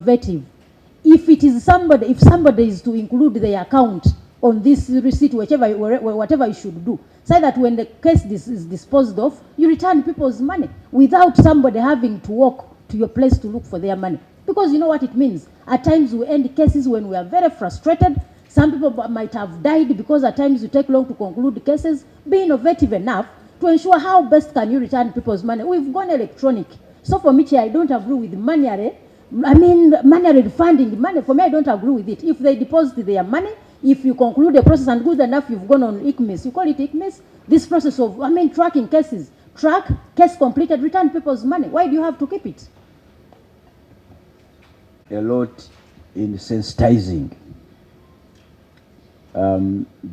innovative. If somebody is to include their account on this receipt, whatever you should do, say that when the case is disposed of, you return people's money without somebody having to walk to your place to look for their money. Because you know what it means. At times we end cases when we are very frustrated. Some people might have died because at times you take long to conclude cases. Be innovative enough to ensure how best can you return people's money. We've gone electronic. So for me, I don't agree with manual refunding money. For me, I don't agree with it. If they deposit their money, if you conclude the process and good enough, you've gone on ICMIS. You call it ICMIS. This process of, tracking cases. Track, case completed, return people's money. Why do you have to keep it? A lot in sensitizing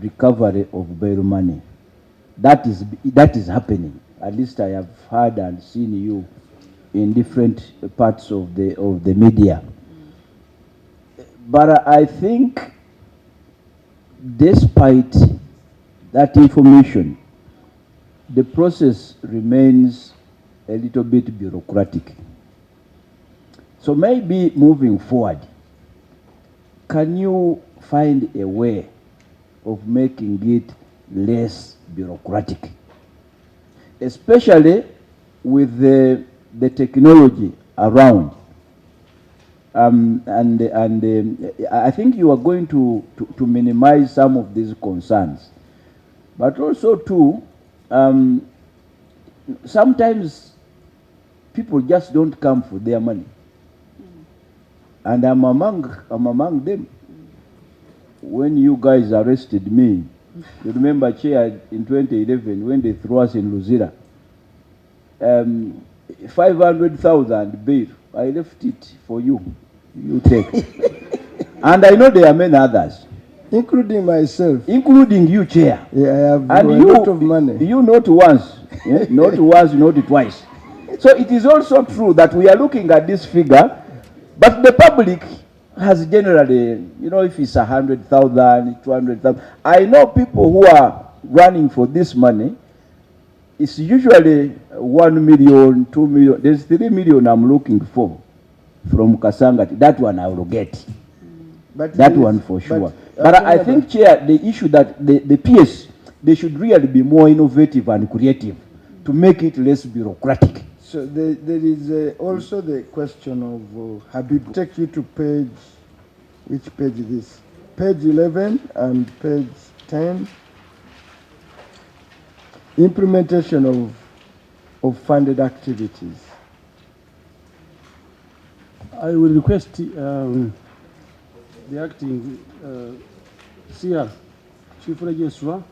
recovery of bail money. That is happening. At least I have heard and seen you in different parts of the media. But I think despite that information, the process remains a little bit bureaucratic. So maybe moving forward, can you find a way of making it less bureaucratic, especially with the technology around? I think you are going to minimize some of these concerns, but also too, sometimes people just don't come for their money, and I'm among them. When you guys arrested me, you remember, Chair, in 2011 when they threw us in Luzira, 500,000 bail. I left it for you. You take. And I know there are many others, including myself, including you, Chair. Yeah, I have and a lot of money. You not once, not once, not twice. So it is also true that we are looking at this figure, but the public has generally, if it's 100,000, 200,000. I know people who are running for this money. It's usually 1 million, 2 million. There's 3 million I'm looking for from Kasangati. That one I will get. But that one for sure. But I think, Chair, the issue that the PS, they should really be more innovative and creative to make it less bureaucratic. So there is also the question of Habib. Take you to which page is this? Page 11 and page 10. Implementation of funded activities. I will request the acting CR, Chief Registrar,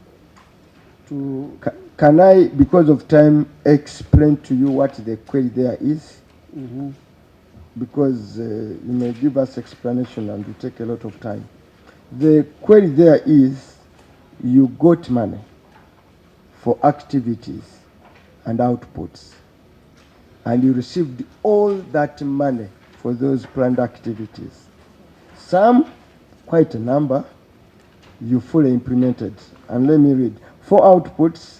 to... Can I, because of time, explain to you what the query there is? Mm-hmm. Because you may give us explanation and will take a lot of time. The query there is, you got money for activities and outputs, and you received all that money for those planned activities. Some, quite a number, you fully implemented. And let me read. 4 outputs,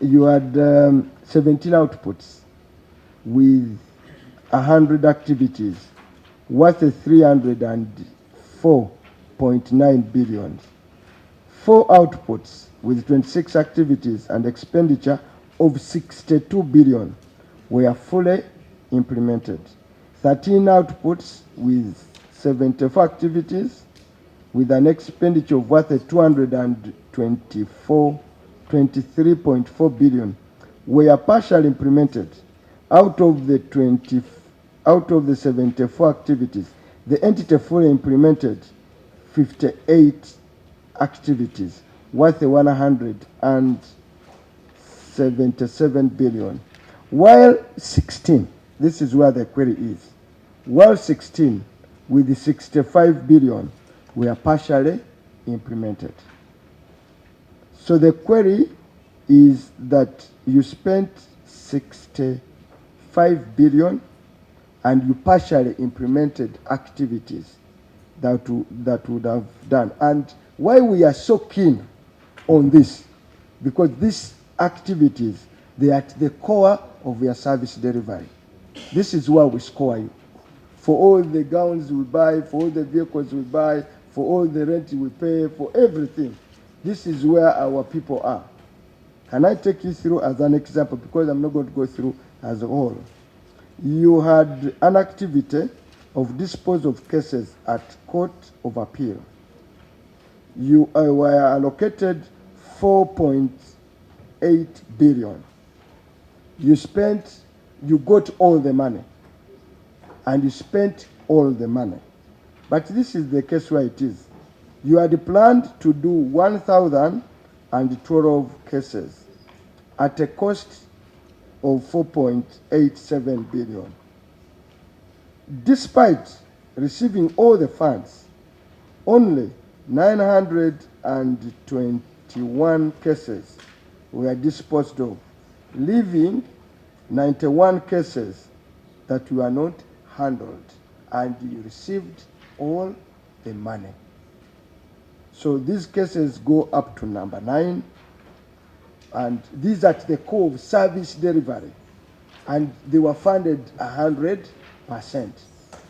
you had 17 outputs with 100 activities worth 304.9 billion. 4 outputs with 26 activities and expenditure of 62 billion were fully implemented. 13 outputs with 74 activities with an expenditure of worth 23.4 billion were partially implemented. Out of the 74 activities, the entity fully implemented 58 activities worth 177 billion, while 16, this is where the query is, while 16 with the 65 billion were partially implemented. So the query is that you spent 65 billion and you partially implemented activities that would have done. And why we are so keen on this, because these activities, they are at the core of your service delivery. This is where we score you. for all the gowns we buy, for all the vehicles we buy, for all the rent we pay, for everything. This is where our people are. Can I take you through as an example, because I'm not going to go through as a whole. You had an activity of dispose of cases at Court of Appeal. You were allocated 4.8 billion. You got all the money, and you spent all the money. But this is the case where it is. You had planned to do 1,012 cases at a cost of 4.87 billion. Despite receiving all the funds, only 921 cases were disposed of, leaving 91 cases that were not handled, and you received all the money. So these cases go up to number 9, and these are at the core of service delivery, and they were funded 100%.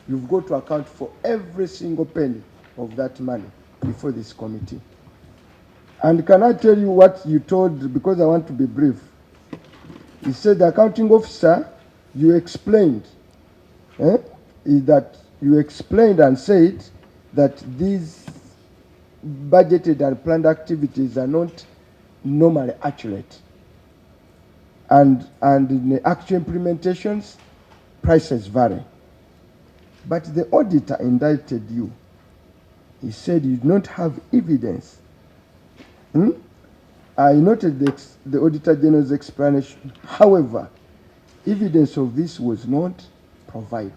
You've got to account for every single penny of that money before this committee. And can I tell you what you told, because I want to be brief. You said, the accounting officer, you explained, is that you explained and said that these budgeted and planned activities are not normally accurate. And in the actual implementations, prices vary. But the auditor indicted you. He said you do not have evidence. I noted the Auditor General's explanation. However, evidence of this was not provided.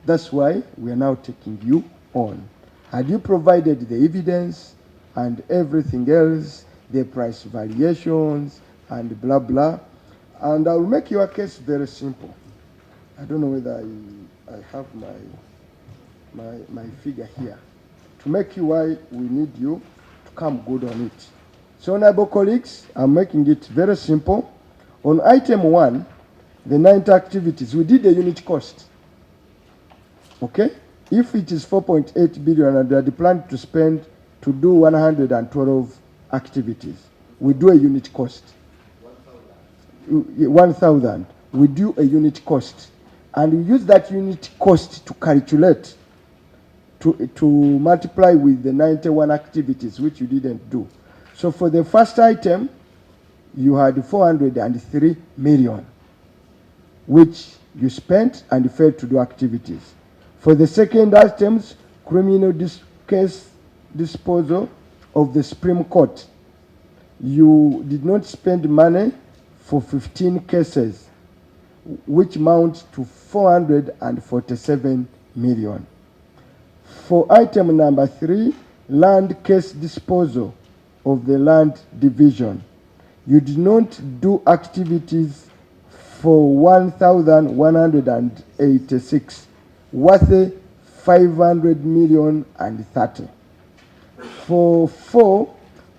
That's why we are now taking you on. Had you provided the evidence and everything else, the price variations and blah, blah, and I will make your case very simple. I don't know whether I have my figure here. To make you why we need you to come good on it. So, honorable colleagues, I'm making it very simple. On item 1, the 90 activities, we did a unit cost. Okay? If it is 4.8 billion and we had planned to spend to do 112 activities, we do a unit cost. 1,000. We do a unit cost. And we use that unit cost to calculate, to multiply with the 91 activities, which you didn't do. So for the first item, you had 403 million, which you spent and failed to do activities. For the second items, criminal case disposal of the Supreme Court, you did not spend money for 15 cases, which amounts to 447 million. For item number 3, land case disposal of the land division, you did not do activities for 1,186, worth 500 million and 30. For 4,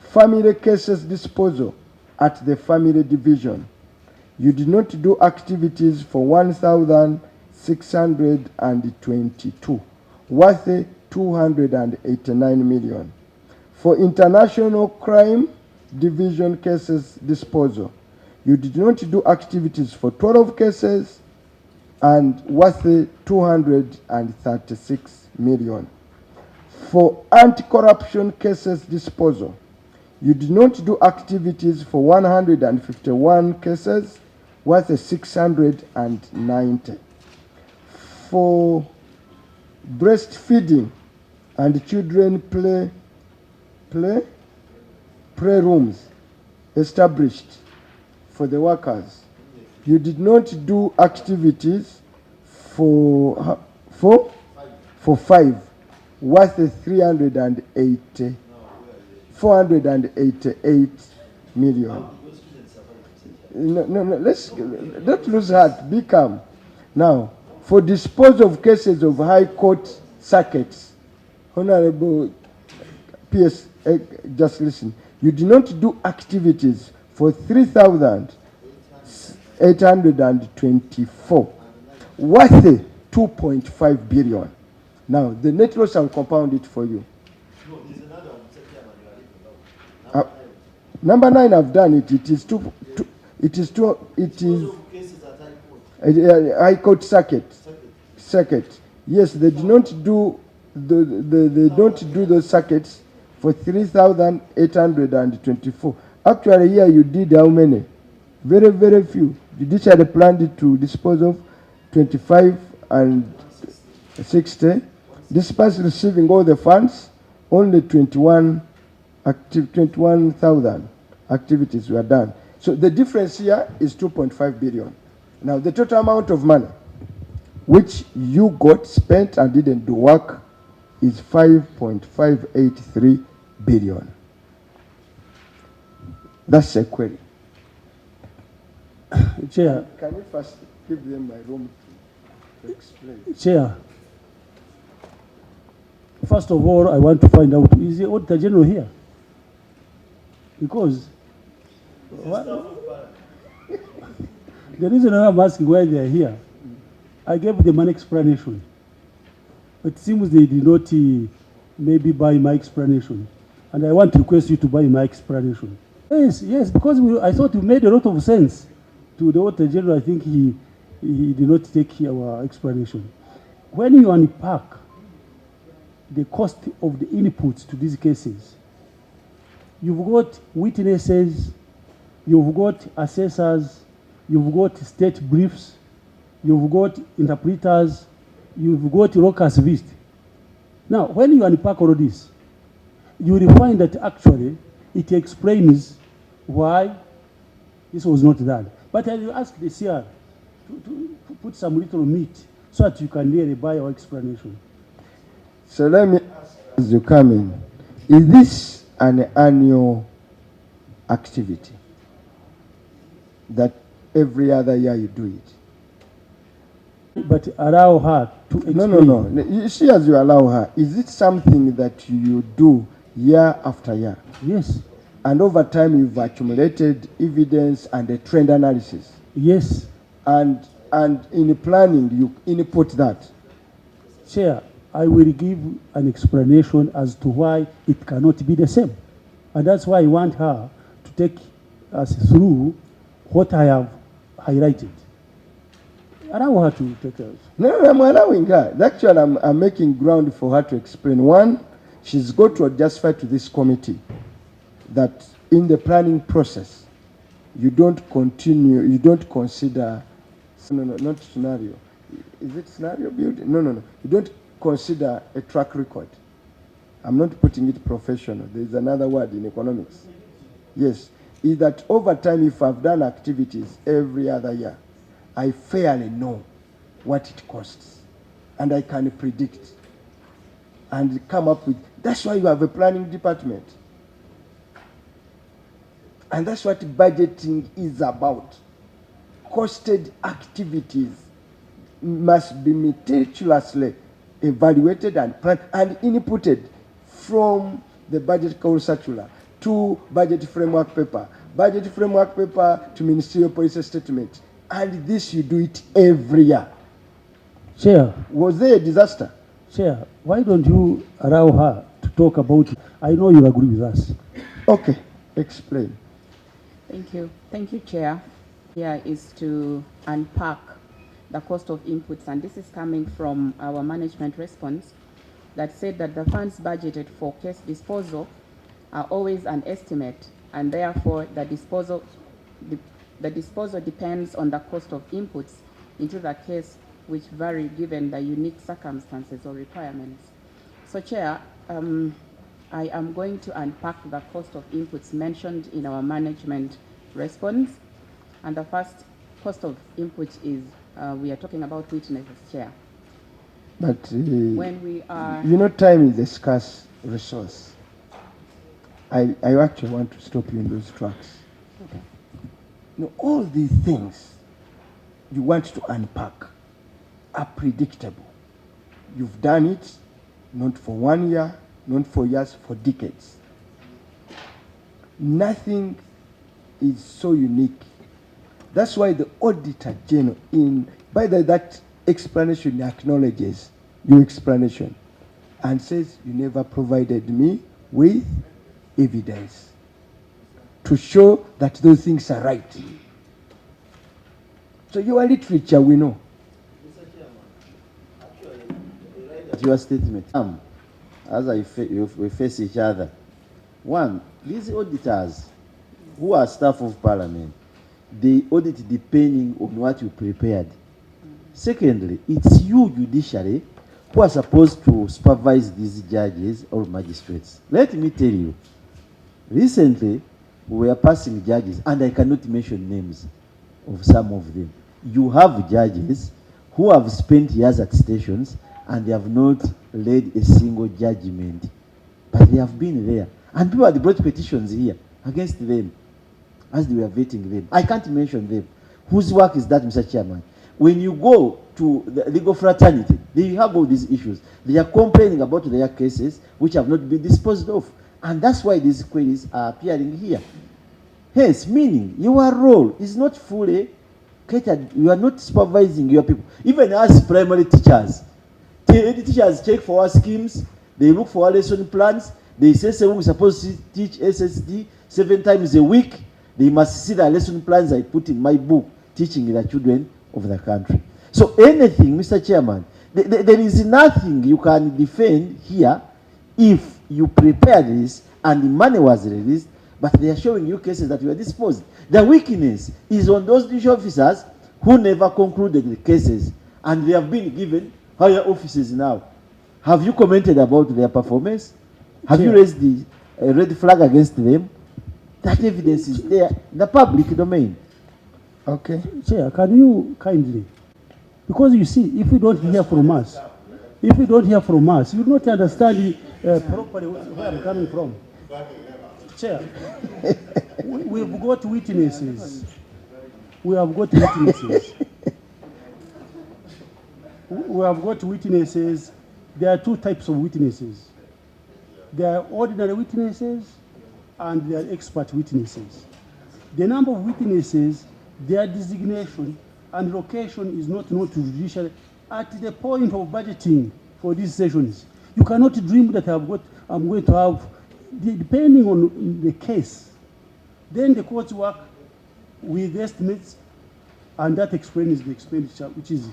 family cases disposal at the family division, you did not do activities for 1,622, worth 289 million. For international crime division cases disposal, you did not do activities for 12 cases and worth 236 million. For anti-corruption cases disposal, you did not do activities for 151 cases, worth 690. For breastfeeding and children play rooms established for the workers, you did not do activities for 5, worth 488 million. No, let's not lose heart. Be calm. Now, for dispose of cases of high court circuits, Honorable PS, just listen. You did not do activities for 3,824, worth 2.5 billion. Now, the net loss, I'll compound it for you. Number 9, I've done it. It is High Court circuit. Yes, they do not do they don't do those circuits for 3,824. Actually, here you did how many? Very, very few. Judiciary planned it to dispose of 25 and 60. Despite receiving all the funds, only 21,000 activities were done. So the difference here is 2.5 billion. Now the total amount of money which you got spent and didn't do work is 5.583 billion. That's a query. Chair. Can you first give them my room to explain? Chair. First of all, I want to find out, is the Auditor General here? Because the reason I'm asking why they are here, I gave them an explanation. It seems they did not maybe buy my explanation. And I want to request you to buy my explanation. Yes, because I thought it made a lot of sense to the Auditor General. I think he did not take our explanation. When you unpack the cost of the inputs to these cases, you've got witnesses, you've got assessors, you've got state briefs, you've got interpreters, you've got locus vist. Now, when you unpack all of this, you will find that actually it explains why this was not done. But I will ask the CR to put some little meat so that you can really buy our explanation. So let me ask as you come in, is this an annual activity that every other year you do it? But allow her to explain. No. You see, as you allow her, is it something that you do year after year? Yes. And over time you've accumulated evidence and a trend analysis? Yes. And in planning you input that? Chair, I will give an explanation as to why it cannot be the same. And that's why I want her to take us through what I have highlighted. Allow her to take us. No, I'm allowing her. Actually, I'm making ground for her to explain. One, she's got to justify to this committee that in the planning process, you don't consider, not scenario. Is it scenario building? No. You don't consider a track record. I'm not putting it professional. There's another word in economics. Yes, is that over time, if I've done activities every other year, I fairly know what it costs, and I can predict and come up with. That's why you have a planning department, and that's what budgeting is about. Costed activities must be meticulously evaluated and planned and inputted from the budget council circular to budget framework paper to ministerial policy statement. And this you do it every year. Chair. Was there a disaster? Chair, why don't you allow her to talk about it? I know you agree with us. Okay, explain. Thank you. Thank you, Chair. Here is to unpack the cost of inputs, and this is coming from our management response that said that the funds budgeted for case disposal are always an estimate, and therefore the disposal depends on the cost of inputs into the case, which vary given the unique circumstances or requirements. So, Chair, I am going to unpack the cost of inputs mentioned in our management response. And the first cost of input is, we are talking about witnesses, Chair. But when we are... time is a scarce resource. I actually want to stop you in those tracks. Okay. All these things you want to unpack are predictable. You've done it, not for 1 year, not for years, for decades. Nothing is so unique. That's why the Auditor General, that explanation acknowledges your explanation and says you never provided me with evidence to show that those things are right. So your literature, we know. Your statement. As we face each other. One, these auditors who are staff of parliament, they audit depending on what you prepared. Secondly, it's you, judiciary, who are supposed to supervise these judges or magistrates. Let me tell you, recently we were passing judges, and I cannot mention names of some of them. You have judges who have spent years at stations and they have not led a single judgment, but they have been there. And people had brought petitions here against them as they were vetting them. I can't mention them. Whose work is that, Mr. Chairman? When you go to the legal fraternity, they have all these issues. They are complaining about their cases which have not been disposed of. And that's why these queries are appearing here. Hence, meaning your role is not fully catered. You are not supervising your people. Even as primary teachers, the teachers check for our schemes, they look for our lesson plans, they say we're supposed to teach SSD 7 times a week. They must see the lesson plans I put in my book, teaching the children of the country. So anything, Mr. Chairman, there is nothing you can defend here if you prepare this and the money was released, but they are showing you cases that were disposed. The weakness is on those judicial officers who never concluded the cases, and they have been given higher offices now. Have you commented about their performance? Have you raised the red flag against them? That evidence is there in the public domain. Okay. Chair, can you kindly, because you see, if you don't hear from us, you will not understand properly where I'm coming from. Chair, we've got witnesses. We have got witnesses. We have got witnesses. There are two types of witnesses. There are ordinary witnesses and there are expert witnesses. The number of witnesses, their designation and location is not known to judiciary at the point of budgeting for these sessions. You cannot dream that I'm going to have, depending on the case, then the courts work with estimates, and that explains the expenditure which is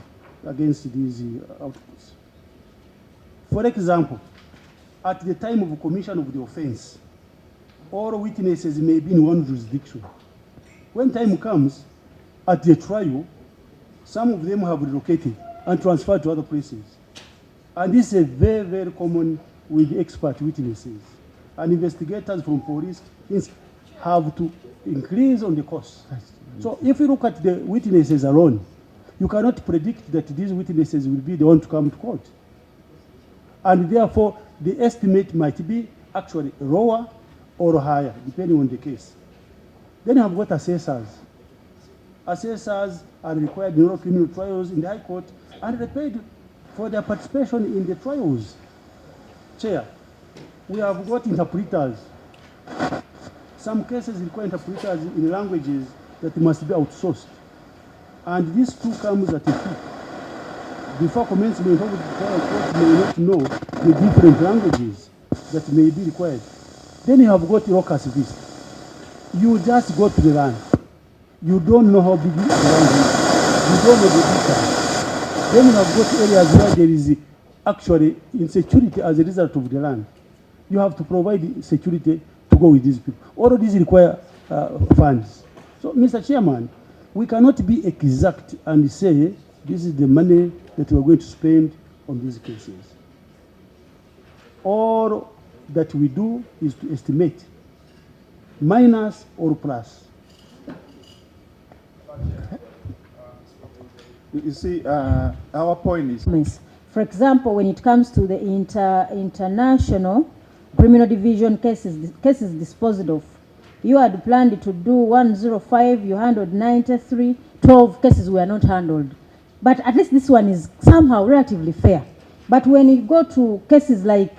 against these outputs. For example, at the time of commission of the offense, all witnesses may be in one jurisdiction. When time comes, at the trial, some of them have relocated and transferred to other places. And this is very, very common with expert witnesses. And investigators from police have to increase on the cost. So if you look at the witnesses alone, you cannot predict that these witnesses will be the one to come to court. And therefore, the estimate might be actually lower or higher, depending on the case. Then you have got assessors. Assessors are required in all criminal trials in the High Court, and they paid for their participation in the trials. Chair, we have got interpreters. Some cases require interpreters in languages that must be outsourced. And this too comes at a fee. Before commencement of the trial, court may not know the different languages that may be required. Then you have got locus vis. You just go to the land. You don't know how big the land is. You don't know the details. Then you have got areas where there is actually insecurity as a result of the land. You have to provide security to go with these people. All of these require funds. So, Mr. Chairman, we cannot be exact and say this is the money that we are going to spend on these cases. All that we do is to estimate, minus or plus. You see, our point is... For example, when it comes to the international criminal division cases disposed of, you had planned to do 105, you handled 93, 12 cases were not handled. But at least this one is somehow relatively fair. But when you go to cases like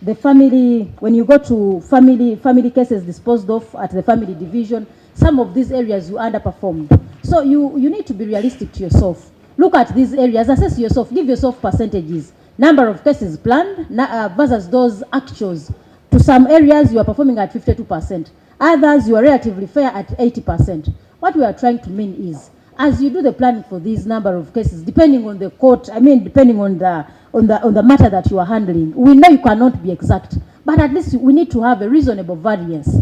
the family, when you go to family cases disposed of at the family division, some of these areas you underperformed. So you need to be realistic to yourself. Look at these areas, assess yourself, give yourself percentages. Number of cases planned versus those actuals. To some areas, you are performing at 52%. Others, you are relatively fair at 80%. What we are trying to mean is, as you do the planning for these number of cases, depending on the court, depending on the matter that you are handling, we know you cannot be exact, but at least we need to have a reasonable variance.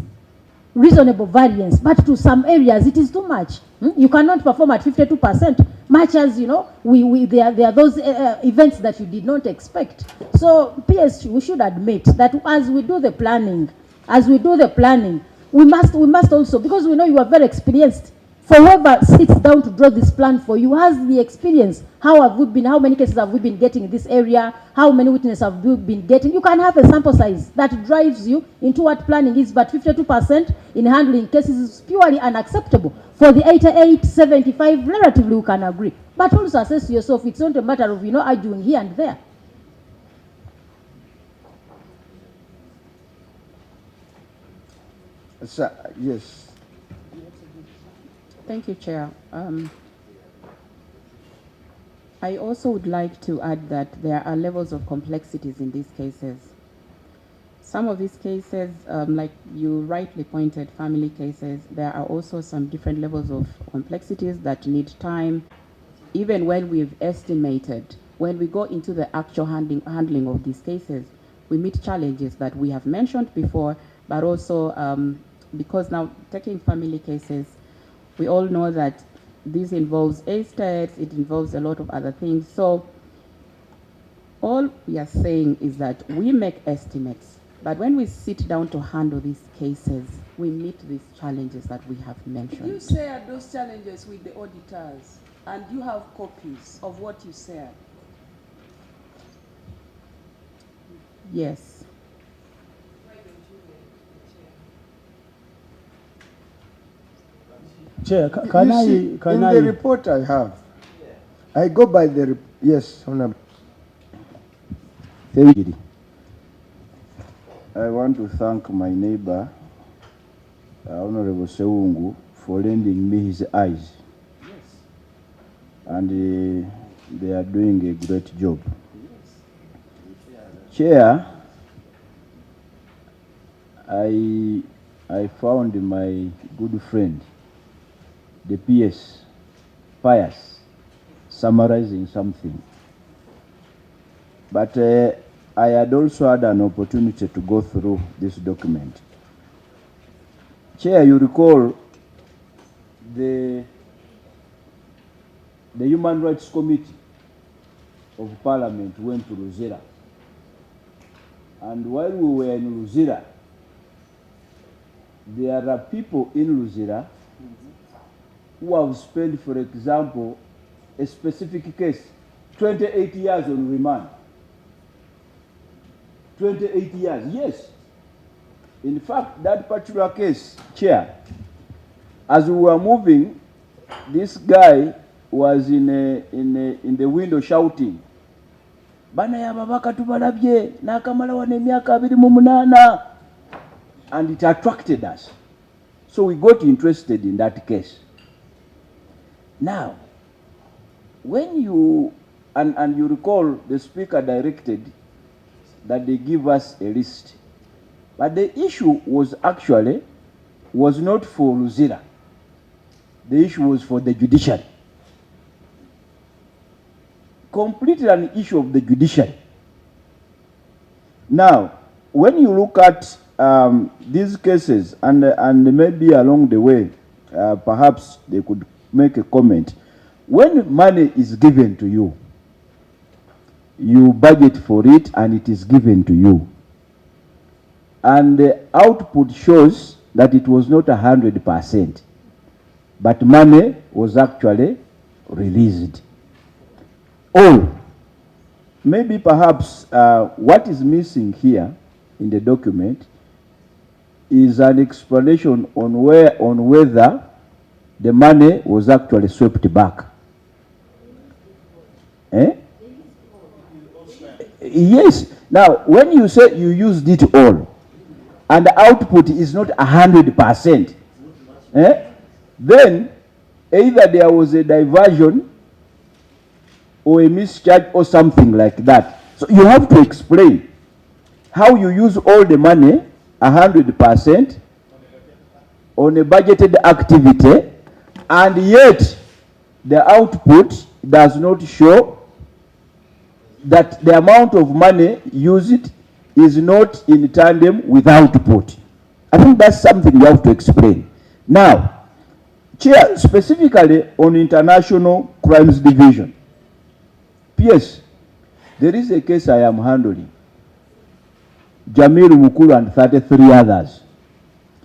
But to some areas it is too much. You cannot perform at 52%, much as there are those events that you did not expect. So PS, we should admit that as we do the planning, we must also, because we know you are very experienced. For whoever sits down to draw this plan for you has the experience. How many cases have we been getting in this area? How many witnesses have we been getting? You can have a sample size that drives you into what planning is, but 52% in handling cases is purely unacceptable. For the 88, 75, relatively we can agree. But also assess yourself. It's not a matter of, arguing here and there. Yes. Thank you, Chair. I also would like to add that there are levels of complexities in these cases. Some of these cases, like you rightly pointed, family cases, there are also some different levels of complexities that need time. Even when we've estimated, when we go into the actual handling of these cases, we meet challenges that we have mentioned before, but also because now taking family cases, we all know that this involves estates, it involves a lot of other things. So all we are saying is that we make estimates, but when we sit down to handle these cases, we meet these challenges that we have mentioned. You share those challenges with the auditors, and you have copies of what you share. Yes. Chair, In the report I have, I go by the, yes, Honorable. Thank you. I want to thank my neighbor, Honorable Seungu, for lending me his eyes. Yes. And they are doing a great job. Yes. Chair, I found my good friend, the PS, Pius, summarizing something. But I had also had an opportunity to go through this document. Chair, you recall the Human Rights Committee of Parliament went to Luzira. And while we were in Luzira, there are people in Luzira who have spent, for example, a specific case, 28 years on remand. 28 years, yes. In fact, that particular case, Chair, as we were moving, this guy was in the window shouting, "Bana ya babaka tubalabye nakamala wane myaka 28." And it attracted us. So we got interested in that case. Now, when you, and you recall the speaker directed that they give us a list. But the issue was not for Luzira. The issue was for the judiciary. Completely an issue of the judiciary. Now, when you look at these cases, and maybe along the way, perhaps they could make a comment. When money is given to you, you budget for it and it is given to you. And the output shows that it was not 100%, but money was actually released. All. Maybe perhaps what is missing here in the document is an explanation on whether the money was actually swept back. Eh? Yes. Now, when you say you used it all, and the output is not 100%, then either there was a diversion or a mischarge or something like that. So you have to explain how you use all the money 100% on a budgeted activity, and yet the output does not show that the amount of money used is not in tandem with output. I think that's something you have to explain. Now, Chair, specifically on International Crimes Division, PS, there is a case I am handling. Jamil Mukulu and 33 others.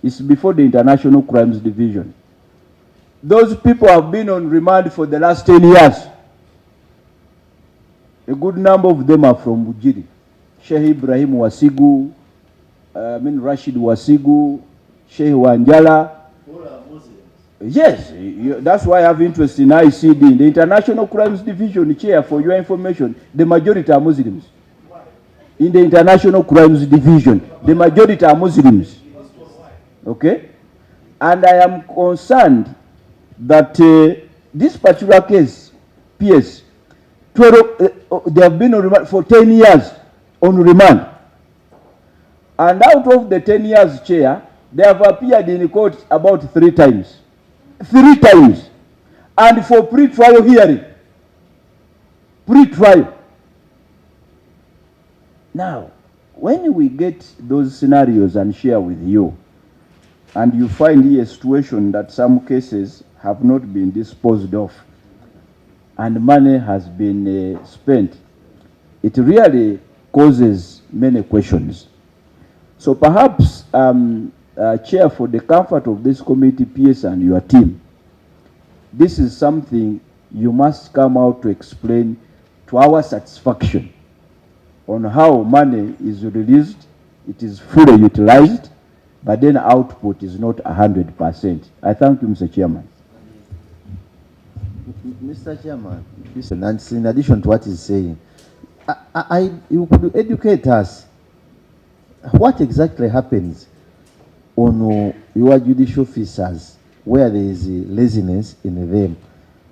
It's before the International Crimes Division. Those people have been on remand for the last 10 years. A good number of them are from Bujiri. Sheikh Ibrahim Wasigu, Rashid Wasigu, Sheikh Wanjala. Yes, that's why I have interest in ICD. The International Crimes Division, Chair, for your information, the majority are Muslims. In the International Crimes Division, the majority are Muslims. Okay? And I am concerned that this particular case, PS, 12, they have been on remand for 10 years on remand. And out of the 10 years, Chair, they have appeared in court about 3 times. 3 times. And for pre-trial hearing. Pre-trial. Now, when we get those scenarios and share with you, and you find here a situation that some cases have not been disposed of, and money has been spent, it really causes many questions. So perhaps, Chair, for the comfort of this committee, PS, and your team, this is something you must come out to explain to our satisfaction on how money is released, it is fully utilized, but then output is not 100%. I thank you, Mr. Chairman. Mr. Chairman, and in addition to what he's saying, you could educate us. What exactly happens on your judicial officers where there is laziness in them?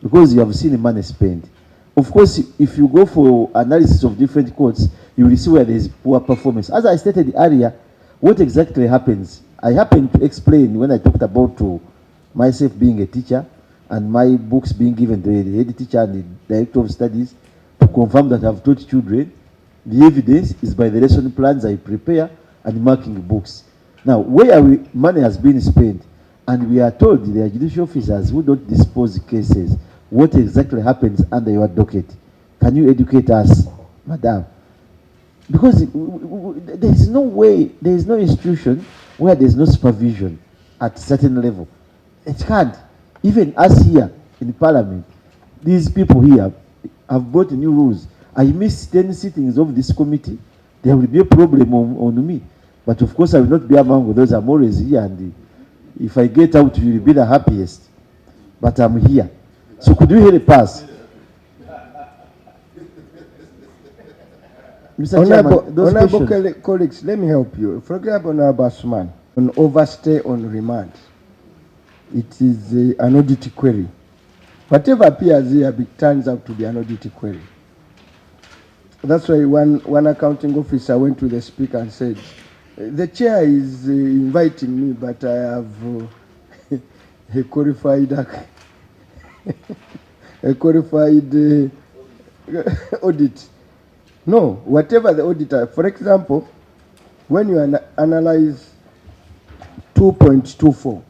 Because you have seen the money spent. Of course, if you go for analysis of different courts, you will see where there is poor performance. As I stated earlier, what exactly happens? I happened to explain when I talked about myself being a teacher and my books being given to the head teacher and the director of studies to confirm that I've taught children. The evidence is by the lesson plans I prepare and marking books. Now, where money has been spent and we are told there are judicial officers who don't dispose cases, what exactly happens under your docket? Can you educate us, Madam? Because there is no way, there is no institution where there is no supervision at a certain level. It can't. Even us here in Parliament, these people here have brought new rules. I miss 10 sittings of this committee, there will be a problem on me. But of course, I will not be among those. I'm always here, and if I get out, you will be the happiest. But I'm here. So could you help us? Mr. Honorable colleagues, let me help you. For example, Honorable Suman, on overstay on remand, it is an audit query. Whatever appears here turns out to be an audit query. That's why one accounting officer went to the speaker and said, the chair is inviting me, but I have a qualified audit. No, whatever the auditor, for example, when you analyze 2.24,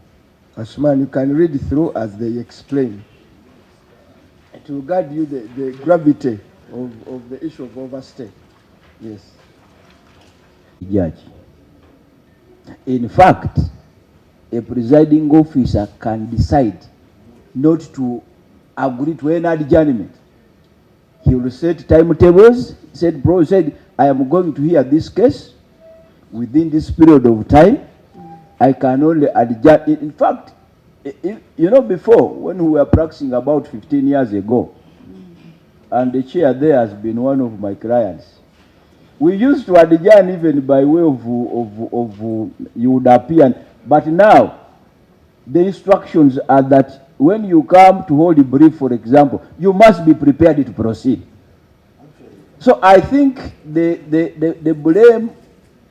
Asman, you can read through as they explain. It will guide you the gravity of the issue of overstay. Yes. Judge. In fact, a presiding officer can decide not to agree to any adjournment. He will set timetables. He said, I am going to hear this case within this period of time. I can only adjourn. In fact, you know, before, when we were practicing about 15 years ago, and the chair there has been one of my clients, we used to adjourn even by way of you would appear. But now, the instructions are that when you come to hold a brief, for example, you must be prepared to proceed. So I think the blame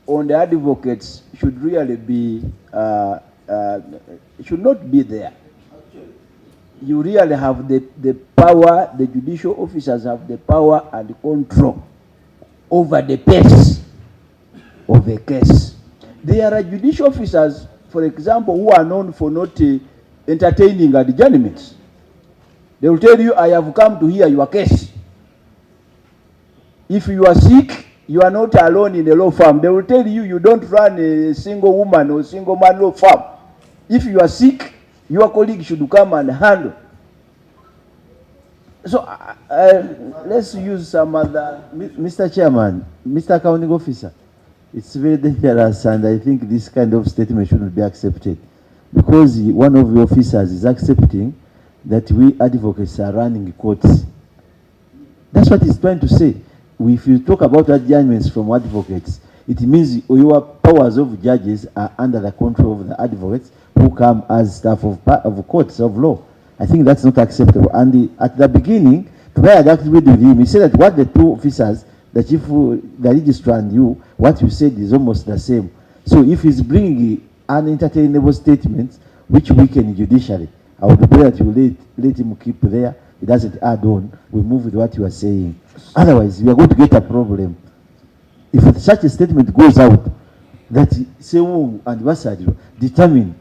on the advocates should really be, should not be there. You really have the power, the judicial officers have the power and control over the pace of a case. There are judicial officers, for example, who are known for not entertaining adjournments. They will tell you, I have come to hear your case. If you are sick, you are not alone in a law firm. They will tell you, you don't run a single woman or single man law firm. If you are sick, your colleague should come and handle. So let's use some other. Mr. Chairman, Mr. Accounting Officer, it's very dangerous, and I think this kind of statement shouldn't be accepted, because one of the officers is accepting that we advocates are running courts. That's what he's trying to say. If you talk about adjournments from advocates, it means your powers of judges are under the control of the advocates who come as staff of courts of law. I think that's not acceptable. And at the beginning, to where I agreed with him, he said that what the two officers, the chief, the registrar and you, what you said is almost the same. So if he's bringing unentertainable statements which weaken judiciary, I would pray that you let him keep there. It doesn't add on. We move with what you are saying. Otherwise, we are going to get a problem. If such a statement goes out, that Sewu and Wasadi determine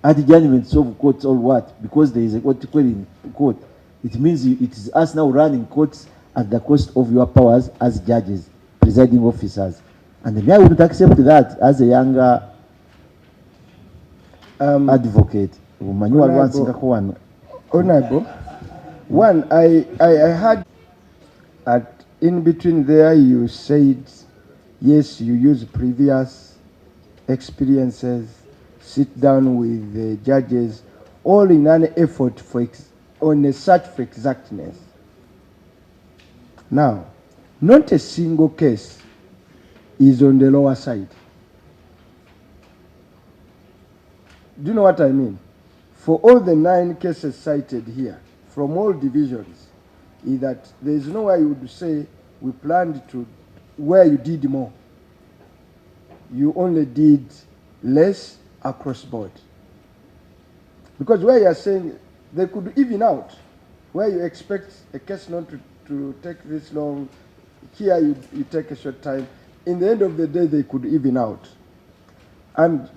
adjournments of courts or what, because there is a court in court, it means it is us now running courts at the cost of your powers as judges, presiding officers. And I wouldn't accept that as a younger advocate. Honorable, one, I had in between there you said, yes, you use previous experiences, sit down with the judges, all in an effort on a search for exactness. Now, not a single case is on the lower side. Do you know what I mean? For all the 9 cases cited here, from all divisions, is that there is no way you would say we planned to, where you did more. You only did less across board. Because where you are saying they could even out, where you expect a case not to take this long, here you take a short time. In the end of the day, they could even out. And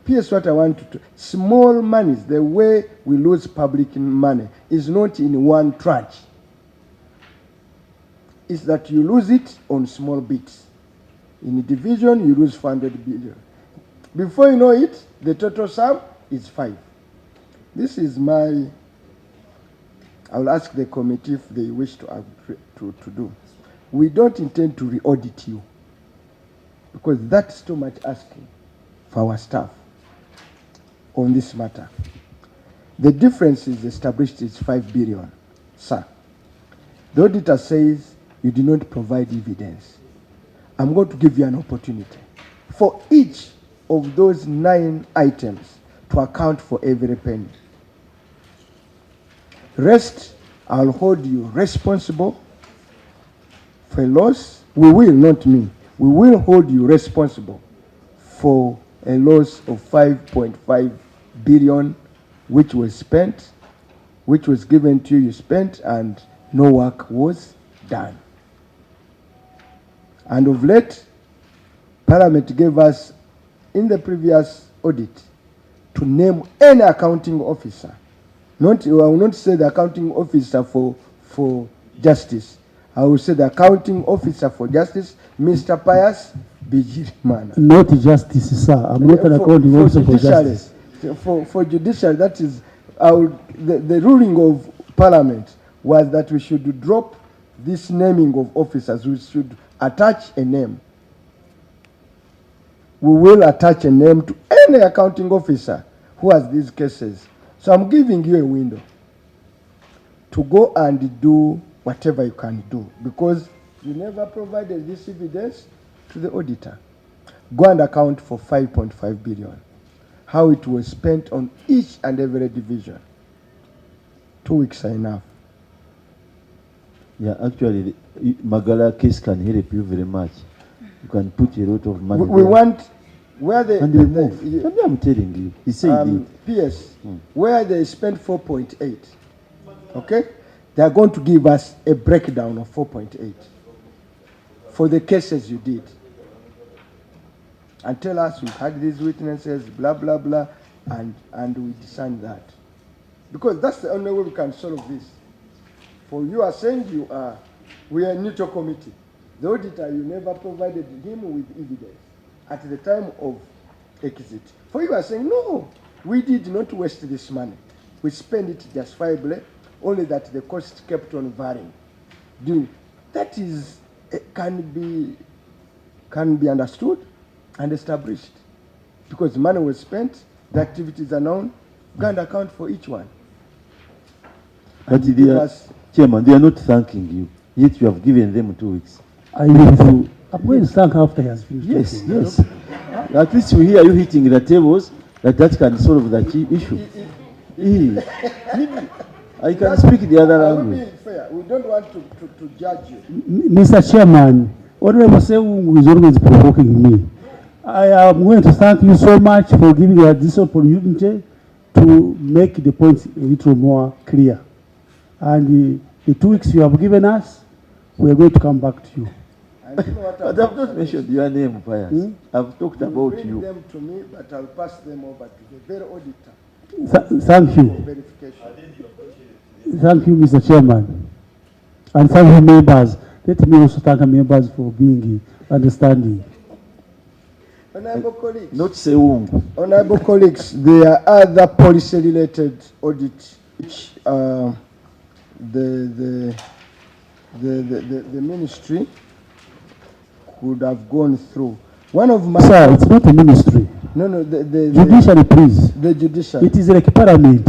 here's what I want to, small monies, the way we lose public money is not in one tranche. It's that you lose it on small bits. In a division, you lose 400 billion. Before you know it, the total sum is 5. This is my, I'll ask the committee if they wish to do. We don't intend to re-audit you, because that's too much asking for our staff on this matter. The difference is established is 5 billion, sir. The auditor says you did not provide evidence. I'm going to give you an opportunity for each of those 9 items to account for every penny. Rest, I'll hold you responsible for a loss. We will, not me. We will hold you responsible for a loss of 5.5 billion, which was spent, which was given to you, you spent, and no work was done. And of late, Parliament gave us, in the previous audit, to name any accounting officer. I will not say the accounting officer for justice. I will say the accounting officer for justice, Mr. Pius Bigirimana. Not justice, sir. I'm not an accounting officer for justice. For judiciary, that is, the ruling of Parliament was that we should drop this naming of officers. We should attach a name. We will attach a name to any accounting officer who has these cases. So I'm giving you a window to go and do whatever you can do, because you never provided this evidence to the auditor. Go and account for 5.5 billion, how it was spent on each and every division. 2 weeks are enough. Yeah, actually, Magala case can help you very much. You can put a lot of money We there want where they and remove. I'm telling you, he said it. PS, where they spent 4.8, okay, they are going to give us a breakdown of 4.8 for the cases you did, and tell us we had these witnesses, blah blah blah, and we decide that, because that's the only way we can solve this. For you are saying we are a neutral committee. The auditor, you never provided him with evidence at the time of exit. For you are saying, no, we did not waste this money. We spent it justifiably, only that the cost kept on varying. That is, can be understood and established. Because money was spent, the activities are known, you can account for each one. But Chairman, they are not thanking you, yet you have given them 2 weeks. I'm going to thank after he has finished. Yes, yes. At least we hear you hitting the tables that can solve the key issue. I can speak the other language. Fair. We don't want to judge you. Mr. Chairman, Honorable Seung is always provoking me. I am going to thank you so much for giving us this opportunity to make the points a little more clear. And the 2 weeks you have given us, we are going to come back to you. And you know what But I've not mentioned your name, Pius. I've talked about bring you. them to me, but I'll pass them over to the very auditor Thank for you. verification. Thank you, Mr. Chairman. And thank you, members. Let me also thank the members for being understanding. Honorable colleagues. Not Seung. Honorable colleagues, there are other policy-related audits which the ministry could have gone through. One of my Sir, it's not a ministry. no, the Judiciary, please. the judiciary. It is like parliament.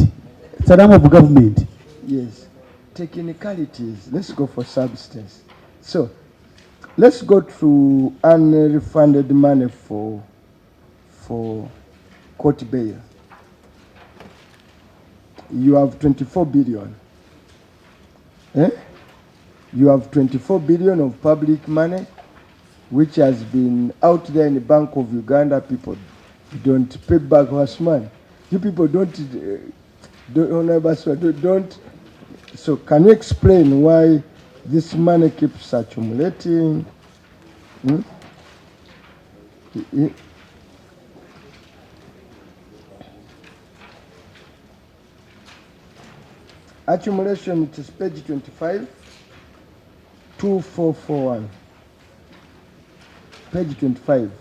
It's an arm of government. Yes, technicalities. Let's go for substance. So, let's go to unrefunded money for court bail. You have 24 billion. You have 24 billion of public money, which has been out there in the Bank of Uganda. People don't pay back horse money. You people don't. So can you explain why this money keeps accumulating? Accumulation, it is page 25, 2441. Page 25.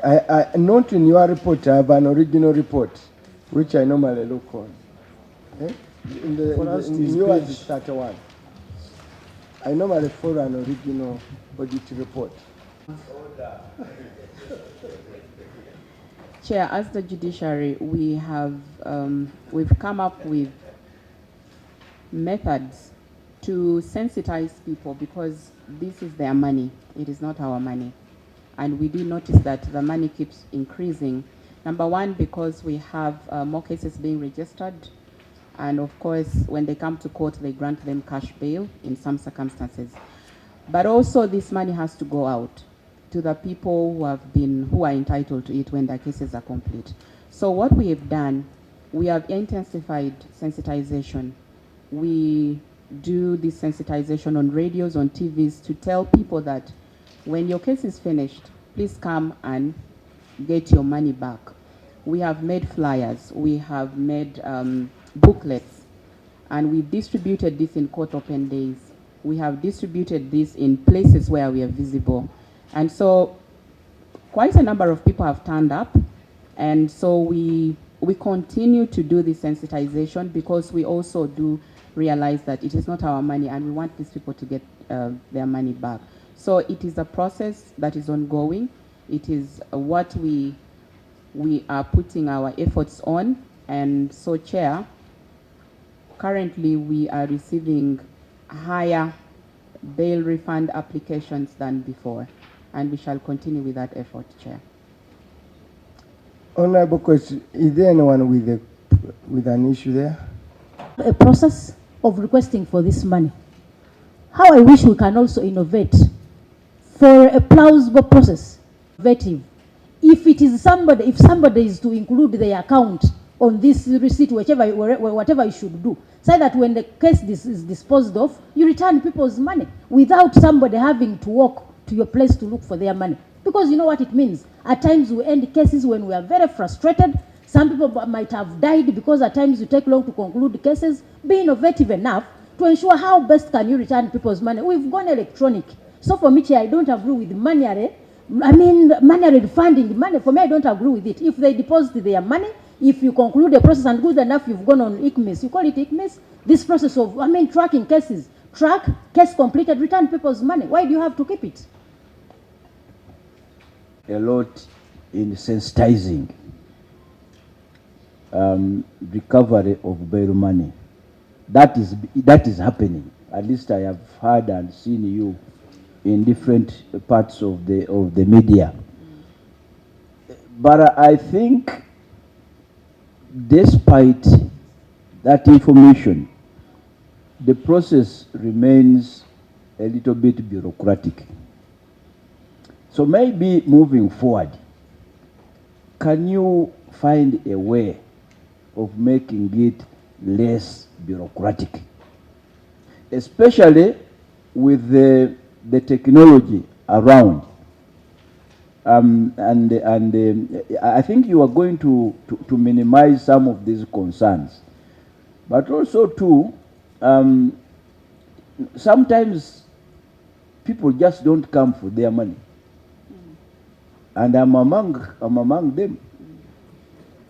I note in your report, I have an original report, which I normally look on. In yours is 31. I normally follow an original audit report. Chair, as the judiciary, we've come up with methods to sensitize people, because this is their money. It is not our money. And we do notice that the money keeps increasing. Number one, because we have more cases being registered. And of course, when they come to court, they grant them cash bail in some circumstances. But also, this money has to go out to the people who are entitled to it when their cases are complete. So what we have done, we have intensified sensitization. We do this sensitization on radios, on TVs, to tell people that when your case is finished, please come and get your money back. We have made flyers, we have made booklets, and we've distributed this in court open days. We have distributed this in places where we are visible. And so quite a number of people have turned up, and so we continue to do this sensitization, because we also do realize that it is not our money and we want these people to get their money back. So it is a process that is ongoing. It is what we are putting our efforts on. And so, Chair, currently we are receiving higher bail refund applications than before, and we shall continue with that effort, Chair. Honorable question, is there anyone with an issue there? A process of requesting for this money. How I wish we can also innovate for a plausible process. Innovative. If somebody is to include their account on this receipt, whatever you should do, so that when the case is disposed of, you return people's money without somebody having to walk to your place to look for their money. Because you know what it means. At times we end cases when we are very frustrated. Some people might have died because at times you take long to conclude cases. Be innovative enough to ensure how best can you return people's money. We've gone electronic. So for me, I don't agree with manually refunding money. For me, I don't agree with it. If they deposit their money, if you conclude the process and good enough, you've gone on ICMIS. You call it ICMIS. This process of, tracking cases. Track, case completed, return people's money. Why do you have to keep it? A lot in sensitizing recovery of bail money. That is happening. At least I have heard and seen you in different parts of the media. But I think, despite that information, the process remains a little bit bureaucratic. So maybe moving forward, can you find a way of making it less bureaucratic, especially with the technology around? I think you are going to minimize some of these concerns, but also too, sometimes people just don't come for their money, and I'm among them.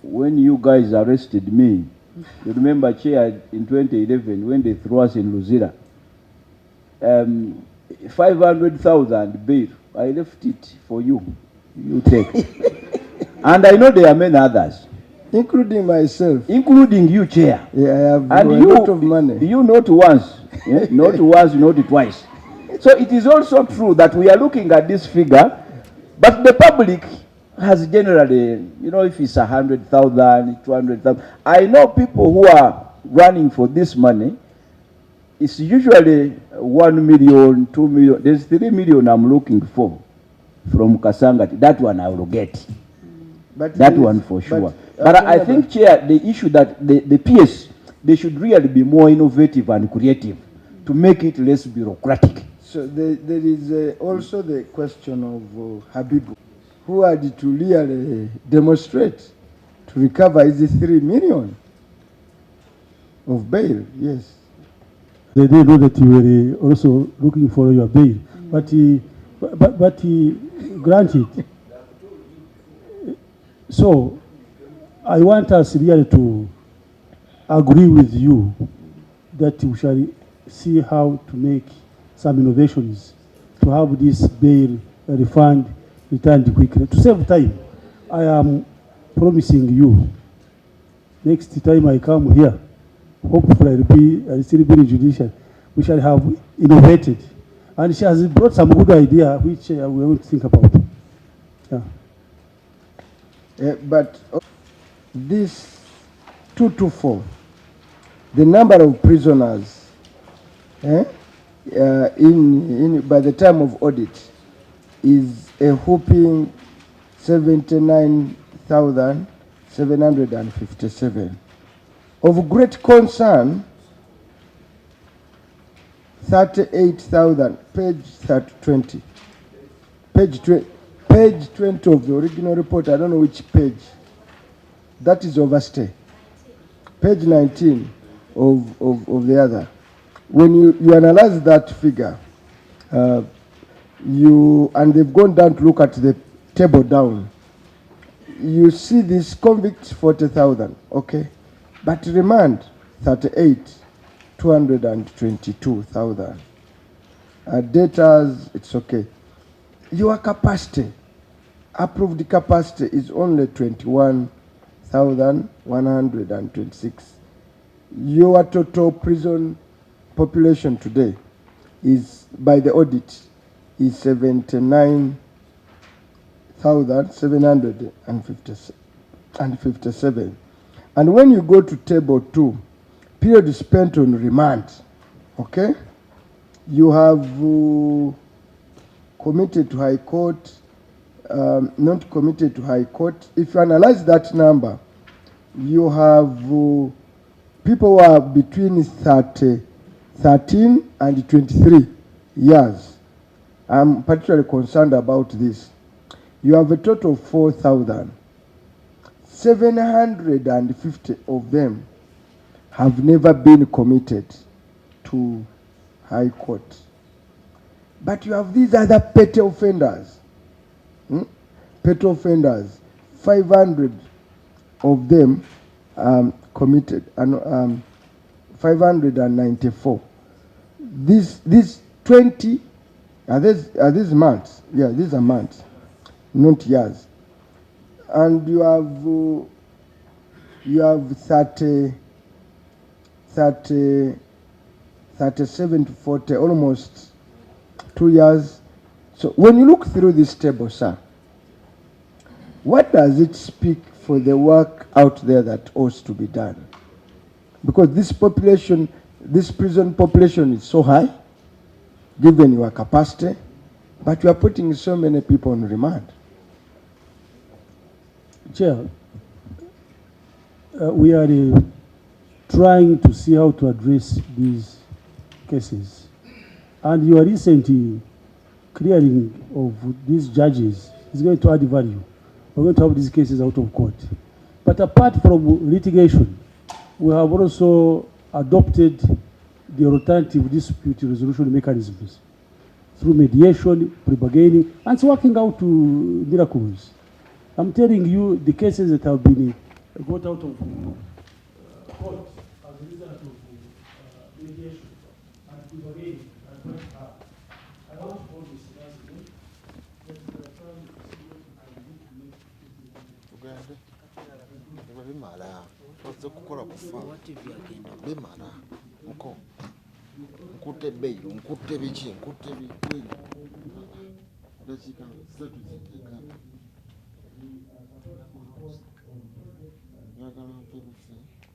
When you guys arrested me, you remember, Chair, in 2011 when they threw us in Luzira, 500,000 bail. I left it for you. You take. And I know there are many others, including myself, including you, Chair. Yeah, I have and a lot of money. You not once, not once, not twice. So it is also true that we are looking at this figure, but the public has generally, if it's 100,000, 200,000. I know people who are running for this money. It's usually 1 million, 2 million. There's 3 million I'm looking for from Kasangati. That one I will get. But that one for sure. But I think, Chair, the issue that the PS, they should really be more innovative and creative to make it less bureaucratic. So there is also the question of Habibu, who had to really demonstrate to recover is 3 million of bail. Yes. They did know that you were also looking for your bail, but granted. So I want us really to agree with you that we shall see how to make some innovations to have this bail refund returned quickly. To save time, I am promising you, next time I come here, hopefully I'll still be in Judiciary, we shall have innovated. And she has brought some good idea which we will think about. Yeah. But this 224, the number of prisoners by the time of audit is a whopping 79,757. Of great concern, 38,000, page 20. Page 20 of the original report, I don't know which page. That is overstay. Page 19 of the other. When you analyze that figure, and they've gone down to look at the table down, you see this convicts 40,000, okay? But remand 222,000. Debtors, it's okay. Your capacity, approved capacity, is only 21,126. Your total prison population today is, by the audit, is 79,757. And when you go to table 2, period spent on remand, okay? You have committed to High Court, not committed to High Court. If you analyze that number, you have people who are between 13 and 23 years. I'm particularly concerned about this. You have a total of 4,750 of them have never been committed to High Court. But you have these other petty offenders. Petty offenders, 500 of them committed, and 594. These 20 are these months? Yeah, these are months, not years. And you have 37 to 40, almost 2 years. So when you look through this table, sir, what does it speak for the work out there that ought to be done? Because this population, this prison population is so high, given your capacity, but you are putting so many people on remand. Chair, we are trying to see how to address these cases. And your recent clearing of these judges is going to add value. We're going to have these cases out of court. But apart from litigation, we have also adopted the alternative dispute resolution mechanisms through mediation, pre-bargaining, and it's working out to miracles. I'm telling you, the cases that have been got out of court as a result of mediation and pre-bargaining are quite hard. I want to hold this last again. That we are trying to see what we can do to make it